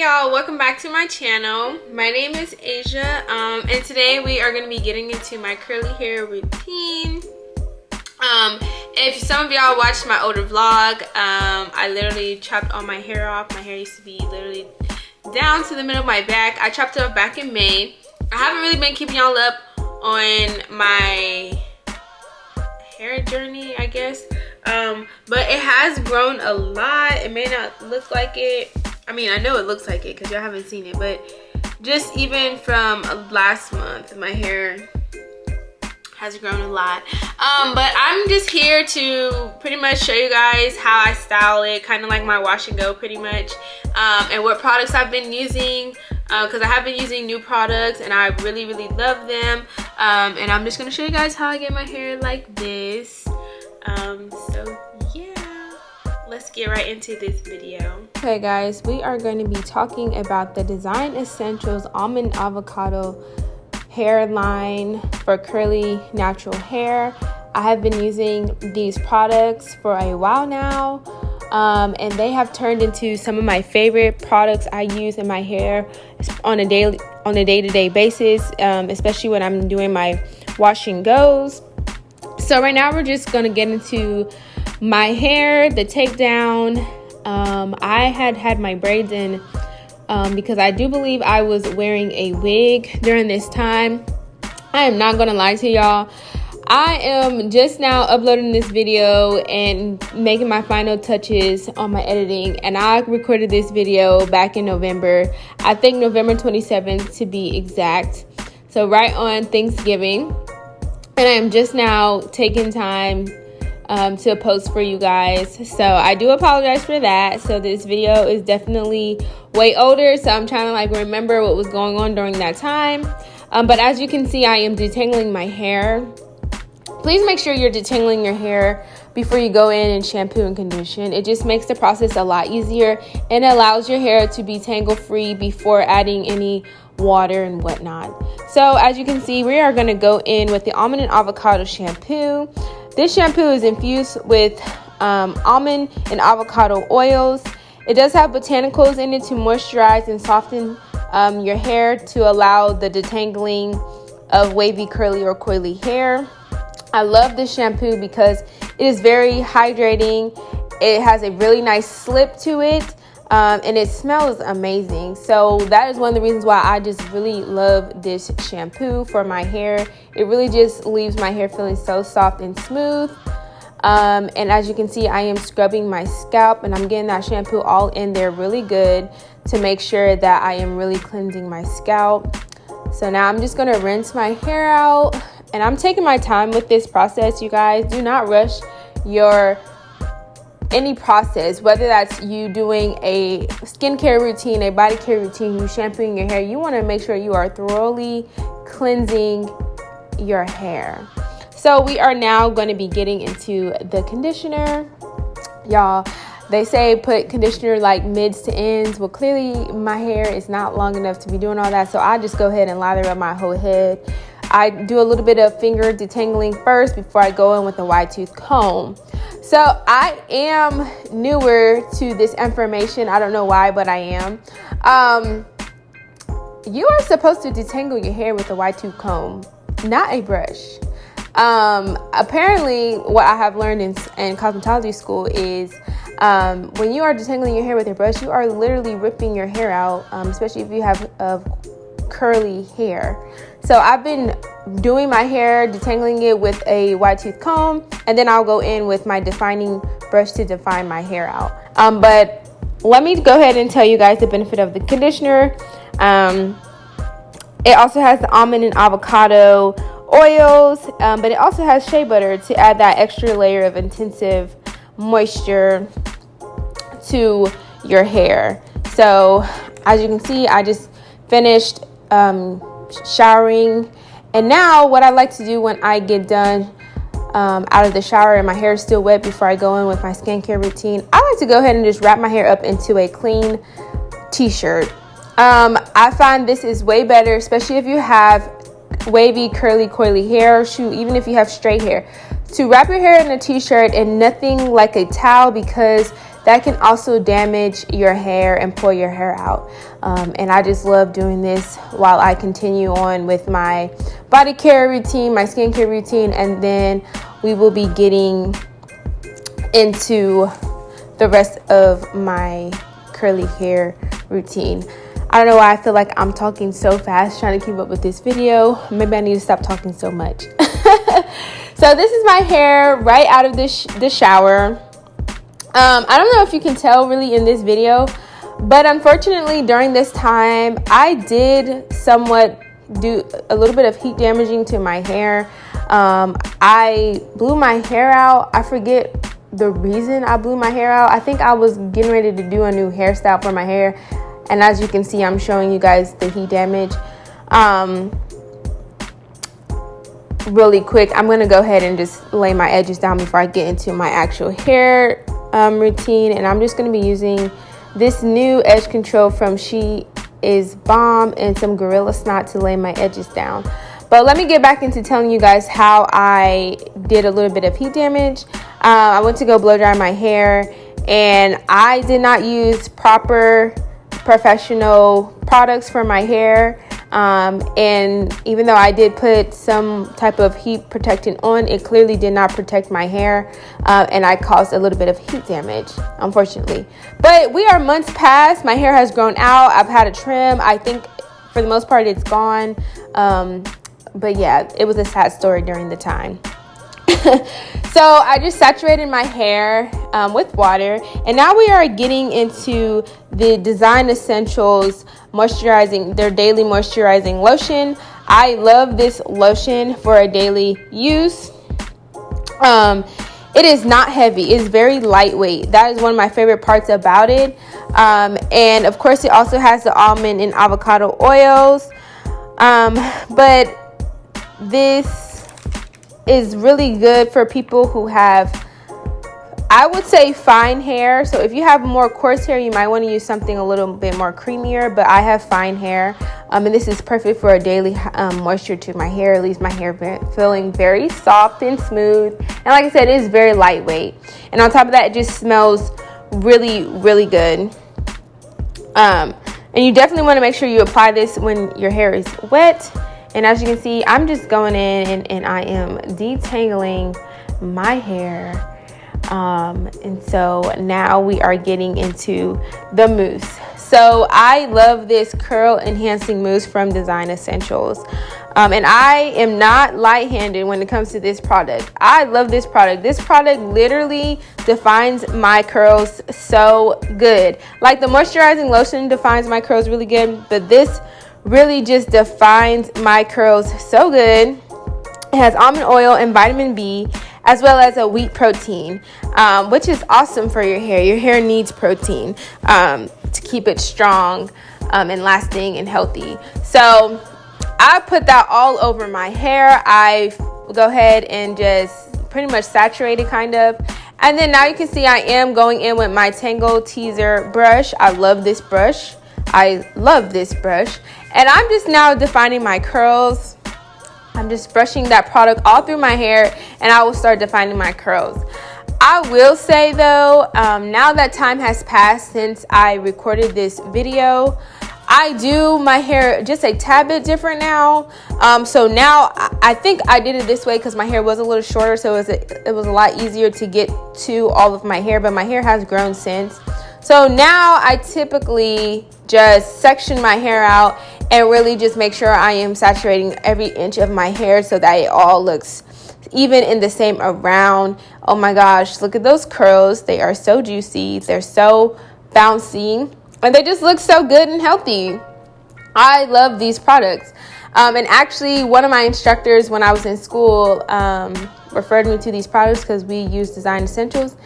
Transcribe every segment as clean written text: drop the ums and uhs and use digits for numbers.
y'all, welcome back to my channel. My name is Azja, and today we are going to be getting into my curly hair routine. If some of y'all watched my older vlog, I literally chopped all my hair off. My hair used to be literally down to the middle of my back. I chopped it off back in May. I haven't really been keeping y'all up on my hair journey, I guess, but it has grown a lot. It may not look like it. I mean, I know it looks like it because y'all haven't seen it, but just even from last month, my hair has grown a lot. But I'm just here to pretty much show you guys how I style it, kind of like my wash and go pretty much, and what products I've been using, because I have been using new products and I really love them. And I'm just gonna show you guys how I get my hair like this. So yeah, let's get right into this video. Okay guys, we are going to be talking about the Design Essentials Almond Avocado hairline for curly natural hair. I have been using these products for a while now, and they have turned into some of my favorite products I use in my hair on a day-to-day basis, especially when I'm doing my wash and goes. So right now we're just gonna get into my hair, the takedown. I had my braids in because I do believe I was wearing a wig during this time. I am not gonna lie to y'all. I am just now uploading this video and making my final touches on my editing, and I recorded this video back in November. I think November 27th to be exact. So right on Thanksgiving. And I am just now taking time to post for you guys. So I do apologize for that. So this video is definitely way older. So I'm trying to like remember what was going on during that time. But as you can see, I am detangling my hair. Please make sure you're detangling your hair before you go in and shampoo and condition. It just makes the process a lot easier and allows your hair to be tangle free before adding any water and whatnot. So as you can see, we are going to go in with the almond and avocado shampoo. This shampoo is infused with almond and avocado oils. It does have botanicals in it to moisturize and soften your hair to allow the detangling of wavy, curly, or coily hair. I love this shampoo because it is very hydrating. It has a really nice slip to it. And it smells amazing. So that is one of the reasons why I just really love this shampoo for my hair. It really just leaves my hair feeling so soft and smooth. And as you can see, I am scrubbing my scalp and I'm getting that shampoo all in there really good to make sure that I am really cleansing my scalp. So now I'm just gonna rinse my hair out, and I'm taking my time with this process, you guys. Do not rush any process, whether that's you doing a skincare routine, a body care routine, you shampooing your hair. You want to make sure you are thoroughly cleansing your hair. So we are now going to be getting into the conditioner. Y'all, they say put conditioner like mids to ends. Well, clearly my hair is not long enough to be doing all that, so I just go ahead and lather up my whole head. I do a little bit of finger detangling first before I go in with a wide tooth comb. So I am newer to this information. I don't know why, but I am. You are supposed to detangle your hair with a wide tooth comb, not a brush. Apparently, what I have learned in cosmetology school is when you are detangling your hair with a brush, you are literally ripping your hair out, especially if you have curly hair. So I've been doing my hair, detangling it with a wide tooth comb, and then I'll go in with my defining brush to define my hair out. But let me go ahead and tell you guys the benefit of the conditioner. It also has the almond and avocado oils, but it also has shea butter to add that extra layer of intensive moisture to your hair. So as you can see, I just finished showering, and now what I like to do when I get done out of the shower and my hair is still wet before I go in with my skincare routine, I like to go ahead and just wrap my hair up into a clean t-shirt. I find this is way better, especially if you have wavy, curly, coily hair. Shoot, even if you have straight hair, to wrap your hair in a t-shirt and nothing like a towel, because that can also damage your hair and pull your hair out. And I just love doing this while I continue on with my body care routine, my skincare routine, and then we will be getting into the rest of my curly hair routine. I don't know why I feel like I'm talking so fast trying to keep up with this video. Maybe I need to stop talking so much. So this is my hair right out of the shower. I don't know if you can tell really in this video, but unfortunately during this time I did somewhat do a little bit of heat damaging to my hair. I blew my hair out. I forget the reason I blew my hair out. I think I was getting ready to do a new hairstyle for my hair, and as you can see, I'm showing you guys the heat damage. Really quick, I'm gonna go ahead and just lay my edges down before I get into my actual hair routine, and I'm just gonna be using this new edge control from She Is Bomb and some Gorilla Snot to lay my edges down. But let me get back into telling you guys how I did a little bit of heat damage. I went to go blow dry my hair, and I did not use proper professional products for my hair. And even though I did put some type of heat protectant on, it clearly did not protect my hair, and I caused a little bit of heat damage, unfortunately. But we are months past. My hair has grown out. I've had a trim. I think for the most part it's gone. But yeah, it was a sad story during the time. So I just saturated my hair with water, and now we are getting into the Design Essentials their daily moisturizing lotion. I love this lotion for a daily use. It is not heavy. It's very lightweight. That is one of my favorite parts about it. And of course it also has the almond and avocado oils. But this is really good for people who have, I would say, fine hair. So if you have more coarse hair, you might want to use something a little bit more creamier, but I have fine hair, and this is perfect for a daily moisture to my hair. It leaves my hair feeling very soft and smooth, and like I said, it is very lightweight, and on top of that, it just smells really, really good. And you definitely want to make sure you apply this when your hair is wet. And as you can see, I'm just going in and I am detangling my hair. And so now we are getting into the mousse. So I love this curl enhancing mousse from Design Essentials. And I am not light-handed when it comes to this product. I love this product. This product literally defines my curls so good. Like the moisturizing lotion defines my curls really good, but this really just defines my curls so good. It has almond oil and vitamin B, as well as a wheat protein, which is awesome for your hair. Your hair needs protein to keep it strong and lasting and healthy. So I put that all over my hair. I go ahead and just pretty much saturate it, kind of. And then now you can see I am going in with my Tangle Teaser brush. I love this brush. And I'm just now defining my curls. I'm just brushing that product all through my hair, and I will start defining my curls. I will say though, now that time has passed since I recorded this video, I do my hair just a tad bit different now. So now I think I did it this way because my hair was a little shorter, so it was a lot easier to get to all of my hair, but my hair has grown since. So now I typically just section my hair out and really just make sure I am saturating every inch of my hair so that it all looks even in the same around. Oh my gosh, look at those curls. They are so juicy. They're so bouncy, and they just look so good and healthy. I love these products. And actually, one of my instructors when I was in school referred me to these products because we use Design Essentials.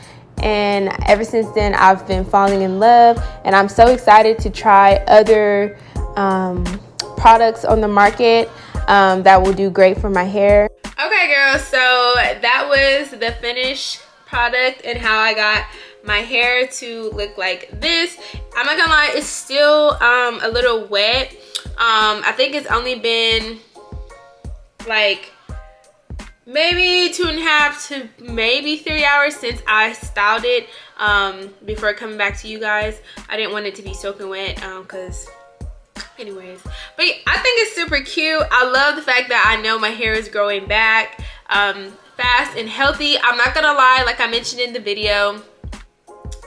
And ever since then, I've been falling in love, and I'm so excited to try other products on the market that will do great for my hair. Okay, girls, so that was the finished product and how I got my hair to look like this. I'm not gonna lie, it's still a little wet. I think it's only been like maybe 2.5 to maybe 3 hours since I styled it before coming back to you guys. I didn't want it to be soaking wet because anyways, but yeah, I think it's super cute. I love the fact that I know my hair is growing back fast and healthy. I'm not gonna lie, like I mentioned in the video,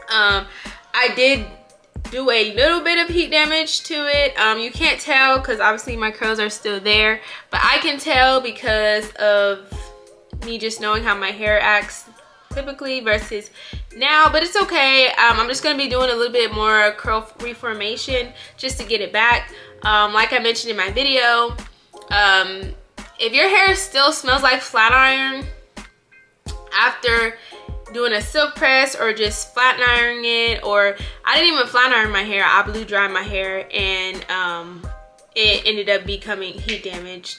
I did do a little bit of heat damage to it. You can't tell because obviously my curls are still there, but I can tell because of me just knowing how my hair acts typically versus now, but it's okay. I'm just gonna be doing a little bit more curl reformation just to get it back. Like I mentioned in my video, if your hair still smells like flat iron after doing a silk press or just flat ironing it, or I didn't even flat iron my hair, I blew dry my hair, and it ended up becoming heat damaged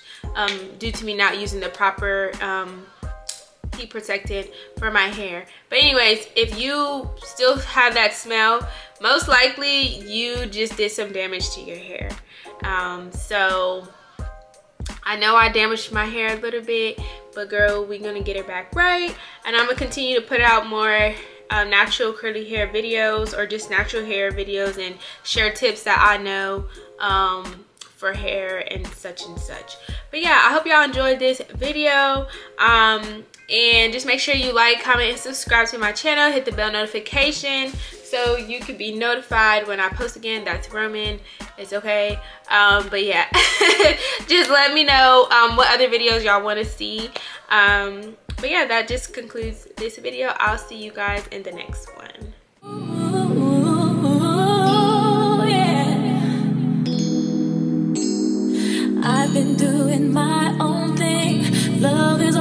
due to me not using the proper heat protectant for my hair. But anyways, if you still have that smell, most likely you just did some damage to your hair. So I know I damaged my hair a little bit, but girl, we're gonna get it back right, and I'm gonna continue to put out more natural curly hair videos, or just natural hair videos, and share tips that I know for hair and such and such. But yeah, I hope y'all enjoyed this video, and just make sure you like, comment, and subscribe to my channel. Hit the bell notification so you can be notified when I post again. That's Roman, it's okay. But yeah, just let me know what other videos y'all want to see. But yeah, that just concludes this video. I'll see you guys in the next one. Ooh, yeah. I've been doing my own thing. Love is